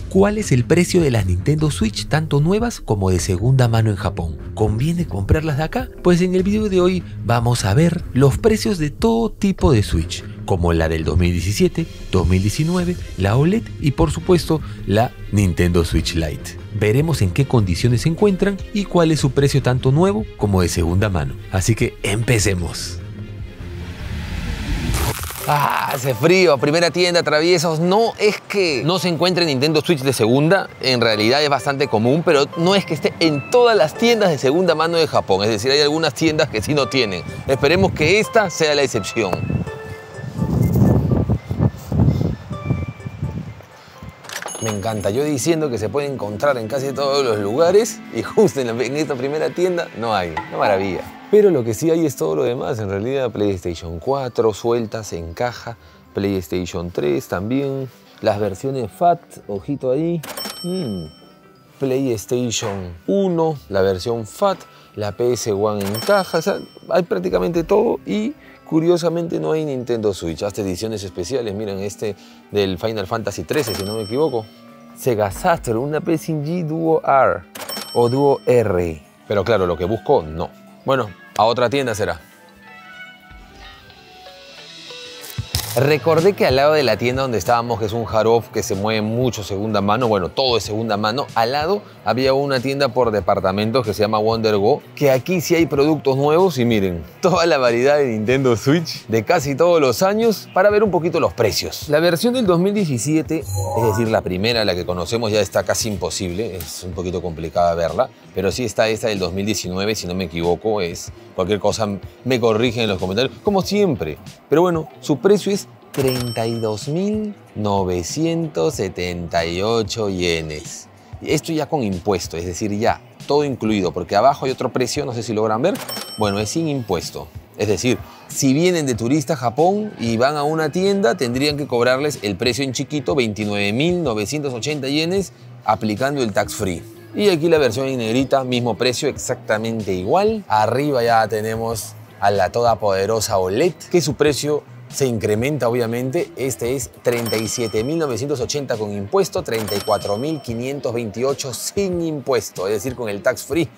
¿Cuál es el precio de las Nintendo Switch tanto nuevas como de segunda mano en Japón? ¿Conviene comprarlas de acá? Pues en el video de hoy vamos a ver los precios de todo tipo de Switch, como la del 2017, 2019, la OLED y por supuesto la Nintendo Switch Lite. Veremos en qué condiciones se encuentran y cuál es su precio tanto nuevo como de segunda mano. Así que empecemos. Hace frío, primera tienda, traviesos. No es que no se encuentre Nintendo Switch de segunda, en realidad es bastante común, pero no es que esté en todas las tiendas de segunda mano de Japón. Es decir, hay algunas tiendas que sí no tienen. Esperemos que esta sea la excepción. Me encanta, yo diciendo que se puede encontrar en casi todos los lugares y justo en esta primera tienda no hay. Una maravilla. Pero lo que sí hay es todo lo demás. En realidad, PlayStation 4 sueltas en caja, PlayStation 3 también, las versiones FAT, ojito ahí, PlayStation 1, la versión FAT, la PS1 en caja, o sea, hay prácticamente todo y curiosamente no hay Nintendo Switch, hasta ediciones especiales. Miren este del Final Fantasy XIII, si no me equivoco. Sega Saturn, una PSG Duo R o Duo R. Pero claro, lo que busco, no. Bueno, a otra tienda será. Recordé que al lado de la tienda donde estábamos, que es un Hard-Off que se mueve mucho segunda mano, bueno, todo es segunda mano, al lado había una tienda por departamentos que se llama Wonder Go, que aquí sí hay productos nuevos y miren, toda la variedad de Nintendo Switch de casi todos los años para ver un poquito los precios. La versión del 2017, es decir, la primera, la que conocemos, ya está casi imposible, es un poquito complicada verla, pero sí está esta del 2019, si no me equivoco, es cualquier cosa me corrigen en los comentarios, como siempre. Pero bueno, su precio es 32.978 yenes. Esto ya con impuesto, es decir, ya todo incluido, porque abajo hay otro precio, no sé si logran ver. Bueno, es sin impuesto. Es decir, si vienen de turista a Japón y van a una tienda, tendrían que cobrarles el precio en chiquito, 29.980 yenes, aplicando el tax free. Y aquí la versión en negrita, mismo precio, exactamente igual. Arriba ya tenemos a la todopoderosa OLED, que su precio se incrementa obviamente. Este es 37.980 con impuesto, 34.528 sin impuesto, es decir, con el tax free.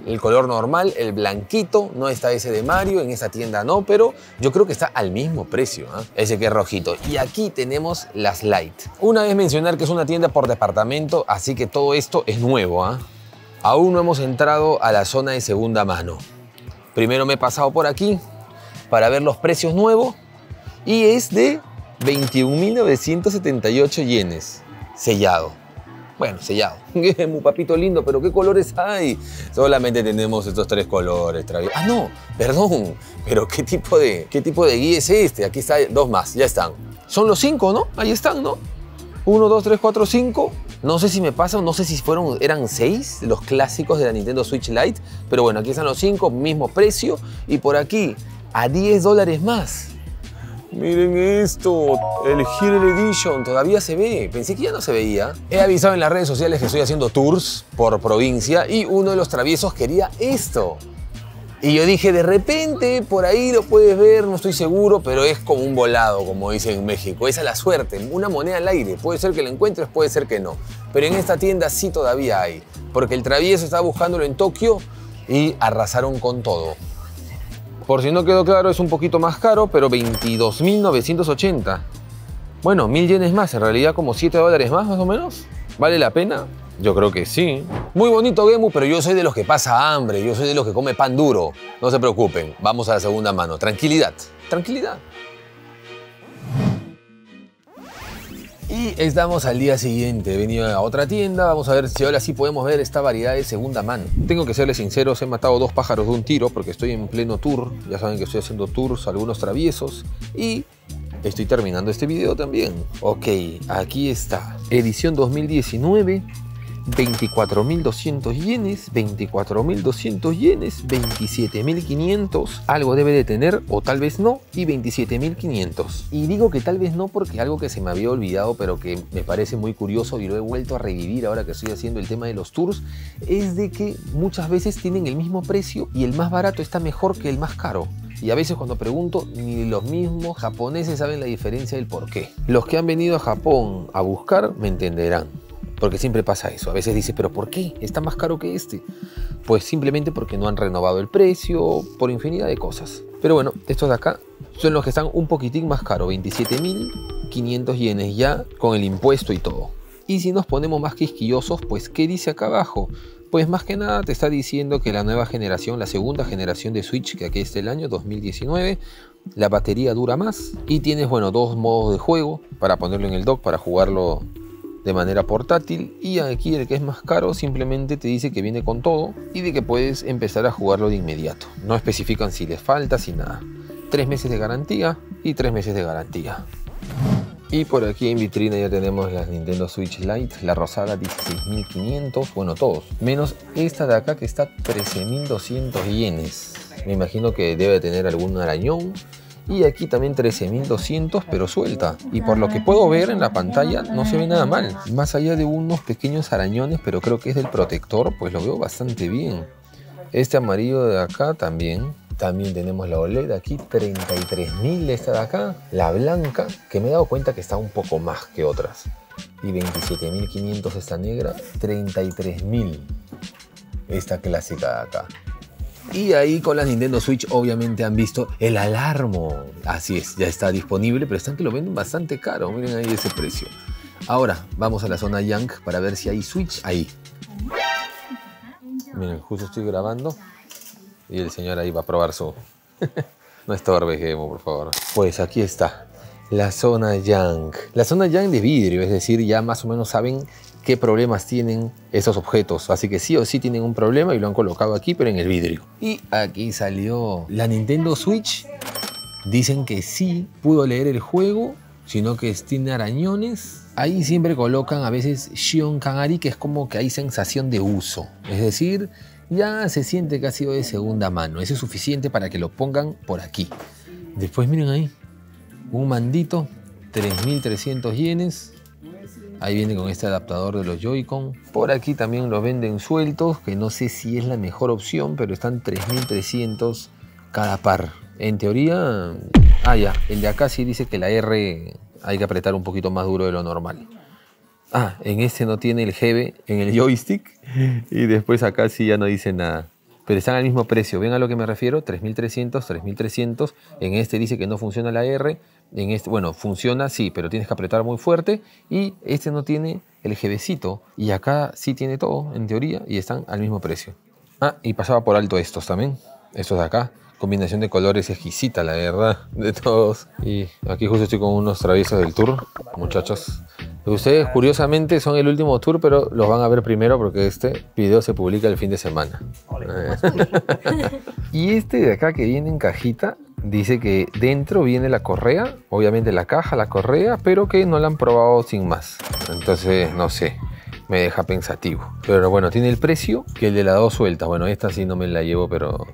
El color normal, el blanquito, no está ese de Mario, en esta tienda no, pero yo creo que está al mismo precio, ese que es rojito. Y aquí tenemos las Lite. Una vez mencionar que es una tienda por departamento, así que todo esto es nuevo. Aún no hemos entrado a la zona de segunda mano. Primero me he pasado por aquí para ver los precios nuevos y es de 21.978 yenes, sellado. Bueno, sellado. Muy papito lindo, pero ¿qué colores hay? Solamente tenemos estos tres colores. Ah, no, perdón. Pero ¿qué tipo de guía es este? Aquí está, dos más, ya están. Son los 5, ¿no? Ahí están, ¿no? 1, 2, 3, 4, 5. No sé si me pasa, no sé si eran 6 los clásicos de la Nintendo Switch Lite. Pero bueno, aquí están los 5, mismo precio. Y por aquí, a $10 más. Miren esto, el Hero Edition, todavía se ve, pensé que ya no se veía. He avisado en las redes sociales que estoy haciendo tours por provincia y uno de los traviesos quería esto. Y yo dije, de repente, por ahí lo puedes ver, no estoy seguro, pero es como un volado, como dicen en México. Esa es la suerte, una moneda al aire. Puede ser que lo encuentres, puede ser que no. Pero en esta tienda sí todavía hay, porque el travieso estaba buscándolo en Tokio y arrasaron con todo. Por si no quedó claro, es un poquito más caro, pero 22.980. Bueno, 1.000 yenes más, en realidad como $7 más o menos. ¿Vale la pena? Yo creo que sí. Muy bonito Gemu, pero yo soy de los que pasa hambre, yo soy de los que come pan duro. No se preocupen, vamos a la segunda mano. Tranquilidad, tranquilidad. Y estamos al día siguiente, he venido a otra tienda, vamos a ver si ahora sí podemos ver esta variedad de segunda mano. Tengo que serles sinceros, he matado 2 pájaros de un tiro porque estoy en pleno tour, ya saben que estoy haciendo tours, algunos traviesos, y estoy terminando este video también. Ok, aquí está, edición 2019, 24.200 yenes, 24.200 yenes, 27.500, algo debe de tener o tal vez no, y 27.500. Y digo que tal vez no porque algo que se me había olvidado pero que me parece muy curioso y lo he vuelto a revivir ahora que estoy haciendo el tema de los tours, es de que muchas veces tienen el mismo precio y el más barato está mejor que el más caro. Y a veces cuando pregunto, ni los mismos japoneses saben la diferencia del por qué. Los que han venido a Japón a buscar me entenderán. Porque siempre pasa eso. A veces dices, ¿pero por qué? ¿Está más caro que este? Pues simplemente porque no han renovado el precio, por infinidad de cosas. Pero bueno, estos de acá son los que están un poquitín más caros. 27.500 yenes ya con el impuesto y todo. Y si nos ponemos más quisquillosos, pues ¿qué dice acá abajo? Pues más que nada te está diciendo que la nueva generación, la segunda generación de Switch, que aquí está el año 2019, la batería dura más y tienes, bueno, 2 modos de juego para ponerlo en el dock, para jugarlo de manera portátil. Y aquí el que es más caro simplemente te dice que viene con todo y de que puedes empezar a jugarlo de inmediato. No especifican si les falta, si nada. 3 meses de garantía y 3 meses de garantía. Y por aquí en vitrina ya tenemos las Nintendo Switch Lite, la rosada 16.500, bueno todos, menos esta de acá que está 13.200 yenes. Me imagino que debe tener algún arañón. Y aquí también 13.200 pero suelta. Y por lo que puedo ver en la pantalla no se ve nada mal. Más allá de unos pequeños arañones, pero creo que es del protector, pues lo veo bastante bien. Este amarillo de acá también. También tenemos la OLED aquí, 33.000 esta de acá. La blanca, que me he dado cuenta que está un poco más que otras. Y 27.500 esta negra, 33.000 esta clásica de acá. Y ahí con la Nintendo Switch obviamente han visto el Alarmo. Así es, ya está disponible, pero están que lo venden bastante caro. Miren ahí ese precio. Ahora vamos a la zona Young para ver si hay Switch ahí. Miren, justo estoy grabando. Y el señor ahí va a probar su... No estorbes, Gemo, por favor. Pues aquí está, la zona Young. La zona Young de vidrio, es decir, ya más o menos saben qué problemas tienen esos objetos. Así que sí o sí tienen un problema y lo han colocado aquí, pero en el vidrio. Y aquí salió la Nintendo Switch. Dicen que sí pudo leer el juego, sino que tiene arañones. Ahí siempre colocan a veces Shion Kanari, que es como que hay sensación de uso. Es decir, ya se siente que ha sido de segunda mano. Eso es suficiente para que lo pongan por aquí. Después miren ahí, un mandito, 3.300 yenes. Ahí viene con este adaptador de los Joy-Con. Por aquí también los venden sueltos, que no sé si es la mejor opción, pero están 3.300 cada par. En teoría, ya, el de acá sí dice que la R hay que apretar un poquito más duro de lo normal. En este no tiene el GB en el joystick y después acá sí ya no dice nada. Pero están al mismo precio, ¿ven a lo que me refiero? 3.300, 3.300. En este dice que no funciona la R. En este, bueno, funciona sí, pero tienes que apretar muy fuerte. Y este no tiene el GBcito. Y acá sí tiene todo, en teoría, y están al mismo precio. Y pasaba por alto estos también. Estos de acá. Combinación de colores exquisita, la verdad, de todos. Y aquí justo estoy con unos traviesos del tour, muchachos. Ustedes, curiosamente, son el último tour, pero los van a ver primero porque este video se publica el fin de semana. Y este de acá que viene en cajita, dice que dentro viene la correa, obviamente la caja, la correa, pero que no la han probado sin más. Entonces, no sé, me deja pensativo. Pero bueno, tiene el precio que el de las 2 sueltas. Bueno, esta sí no me la llevo, pero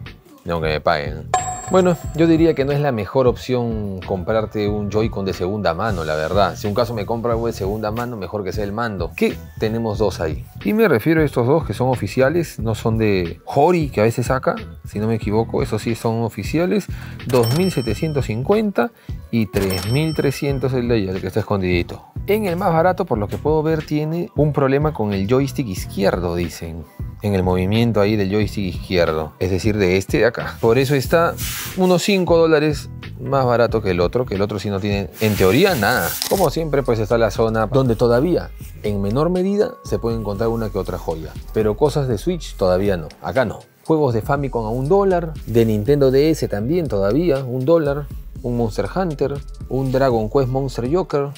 no que me paguen. Bueno, yo diría que no es la mejor opción comprarte un Joy-Con de segunda mano, la verdad. Si un caso me compra algo de segunda mano, mejor que sea el mando. Que tenemos 2 ahí. Y me refiero a estos 2 que son oficiales, no son de Hori, que a veces saca, si no me equivoco. Esos sí son oficiales. 2.750 y 3.300 el de ella, el que está escondidito. En el más barato, por lo que puedo ver, tiene un problema con el joystick izquierdo, dicen. En el movimiento ahí del joystick izquierdo, es decir, de este de acá. Por eso está unos $5 más barato que el otro sí no tiene, en teoría, nada. Como siempre, pues está la zona donde todavía, en menor medida, se puede encontrar una que otra joya. Pero cosas de Switch todavía no, acá no. Juegos de Famicom a $1, de Nintendo DS también todavía, $1, un Monster Hunter, un Dragon Quest Monster Joker,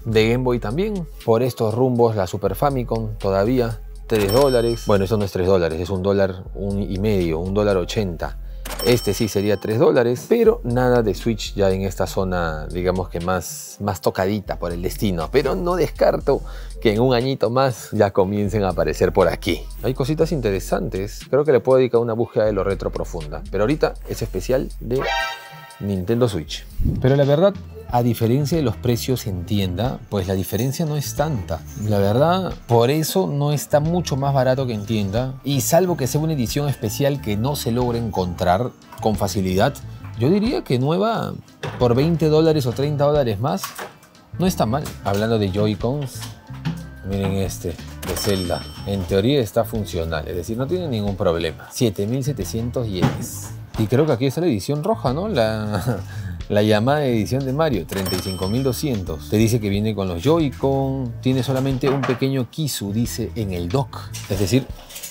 de Game Boy también. Por estos rumbos, la Super Famicom todavía, $3. Bueno, eso no es $3, es $1.50, $1.80. Este sí sería $3, pero nada de Switch ya en esta zona, digamos que más tocadita por el destino. Pero no descarto que en un añito más ya comiencen a aparecer por aquí. Hay cositas interesantes. Creo que le puedo dedicar una búsqueda de lo retro profunda. Pero ahorita es especial de Nintendo Switch. Pero la verdad, a diferencia de los precios en tienda, pues la diferencia no es tanta. La verdad, por eso no está mucho más barato que en tienda. Y salvo que sea una edición especial que no se logre encontrar con facilidad, Yo diría que nueva por $20 o $30 más no está mal. Hablando de Joy-Cons, miren este de Zelda. En teoría está funcional, es decir, no tiene ningún problema. 7.700 yenes. Y creo que aquí está la edición roja, ¿no? La llamada edición de Mario, 35.200. Te dice que viene con los Joy-Con. Tiene solamente un pequeño Kisu, dice, en el dock. Es decir,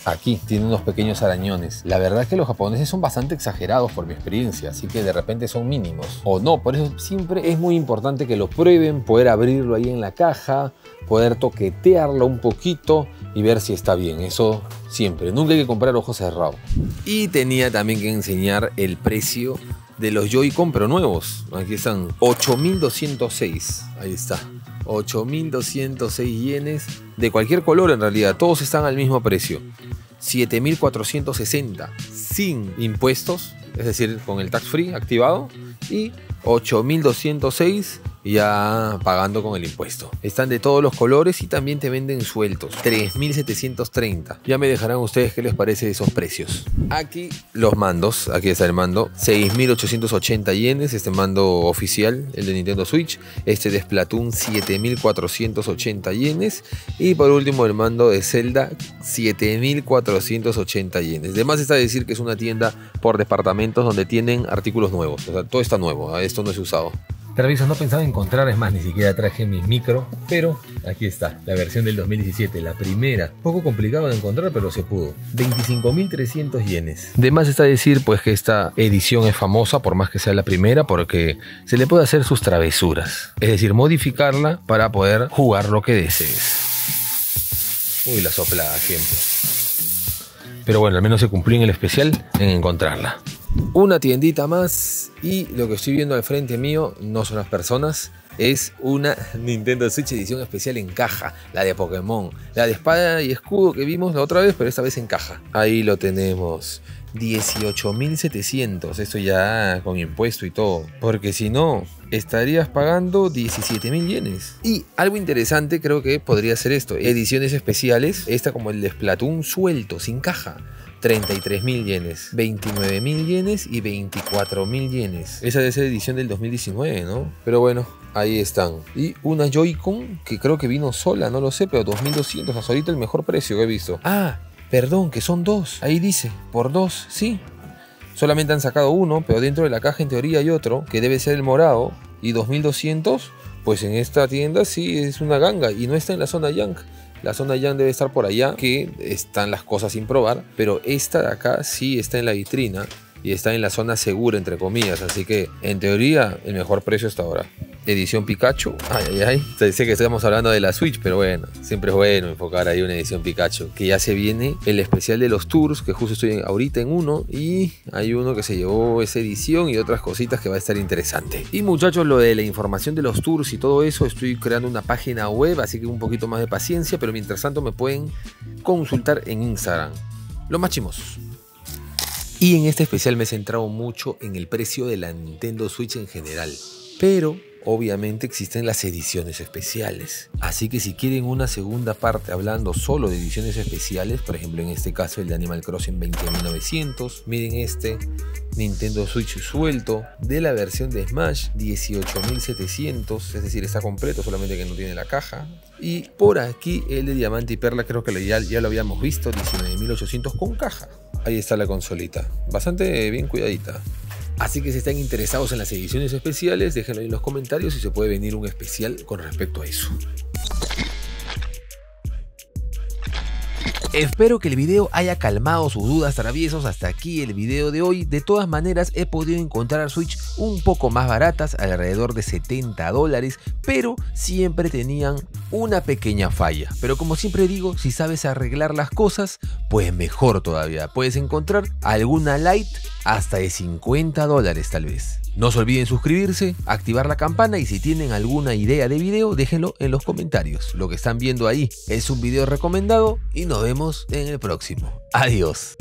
aquí tiene unos pequeños arañones. La verdad es que los japoneses son bastante exagerados por mi experiencia, así que de repente son mínimos. O no, por eso siempre es muy importante que lo prueben, poder abrirlo ahí en la caja, poder toquetearlo un poquito y ver si está bien. Eso siempre, nunca hay que comprar ojos cerrados. Y tenía también que enseñar el precio de los Joy-Con, pero nuevos. Aquí están, 8.206. Ahí está. 8.206 yenes de cualquier color en realidad, todos están al mismo precio. 7.460 sin impuestos, es decir, con el tax free activado, y 8.206 ya pagando con el impuesto. Están de todos los colores y también te venden sueltos. 3.730. Ya me dejarán ustedes qué les parece esos precios. Aquí los mandos. Aquí está el mando. 6.880 yenes. Este mando oficial, el de Nintendo Switch. Este de Splatoon, 7.480 yenes. Y por último el mando de Zelda, 7.480 yenes. Además está decir que es una tienda por departamentos donde tienen artículos nuevos. O sea, todo está nuevo. Esto no es usado. Televisor no pensaba encontrar, es más, ni siquiera traje mi micro, pero aquí está, la versión del 2017, la primera. Poco complicado de encontrar, pero se pudo. 25.300 yenes. De más está decir, pues, que esta edición es famosa, por más que sea la primera, porque se le puede hacer sus travesuras. Es decir, modificarla para poder jugar lo que desees. Uy, la soplada siempre. Pero bueno, al menos se cumplió en el especial en encontrarla. Una tiendita más y lo que estoy viendo al frente mío no son las personas, es una Nintendo Switch edición especial en caja, la de Pokémon, la de espada y escudo que vimos la otra vez, pero esta vez en caja. Ahí lo tenemos, 18.700, esto ya con impuesto y todo, porque si no estarías pagando 17.000 yenes. Y algo interesante creo que podría ser esto, ediciones especiales, esta como el de Splatoon suelto, sin caja. 33.000 yenes, 29.000 yenes y 24.000 yenes. Esa debe ser edición del 2019, ¿no? Pero bueno, ahí están. Y una Joy-Con que creo que vino sola, no lo sé, pero 2.200, hasta ahorita el mejor precio que he visto. Ah, perdón, que son dos. Ahí dice, por dos, sí. Solamente han sacado uno, pero dentro de la caja en teoría hay otro, que debe ser el morado. Y 2.200, pues en esta tienda sí es una ganga y no está en la zona Junk. La zona Junk debe estar por allá, que están las cosas sin probar, pero esta de acá sí está en la vitrina y está en la zona segura, entre comillas, así que en teoría el mejor precio hasta ahora. Edición Pikachu, sé que estamos hablando de la Switch, pero bueno, siempre es bueno enfocar ahí una edición Pikachu, que ya se viene el especial de los tours, que justo estoy ahorita en uno, y hay uno que se llevó esa edición y otras cositas que va a estar interesante. Y muchachos, lo de la información de los tours y todo eso, estoy creando una página web, así que un poquito más de paciencia, pero mientras tanto me pueden consultar en Instagram. Los más chimosos. Y en este especial me he centrado mucho en el precio de la Nintendo Switch en general, pero obviamente existen las ediciones especiales, así que si quieren una segunda parte hablando solo de ediciones especiales, por ejemplo en este caso el de Animal Crossing 20.900, miren este Nintendo Switch suelto de la versión de Smash 18.700, es decir, está completo, solamente que no tiene la caja. Y por aquí el de Diamante y Perla, creo que ya lo habíamos visto, 19.800 con caja. Ahí está la consolita, bastante bien cuidadita. Así que si están interesados en las ediciones especiales, déjenlo ahí en los comentarios y se puede venir un especial con respecto a eso. Espero que el video haya calmado sus dudas traviesos. Hasta aquí el video de hoy. De todas maneras he podido encontrar Switch un poco más baratas, alrededor de $70, pero siempre tenían una pequeña falla. Pero como siempre digo, si sabes arreglar las cosas, pues mejor todavía. Puedes encontrar alguna Lite hasta de $50 tal vez. No se olviden suscribirse, activar la campana y si tienen alguna idea de video, déjenlo en los comentarios. Lo que están viendo ahí es un video recomendado y nos vemos en el próximo. Adiós.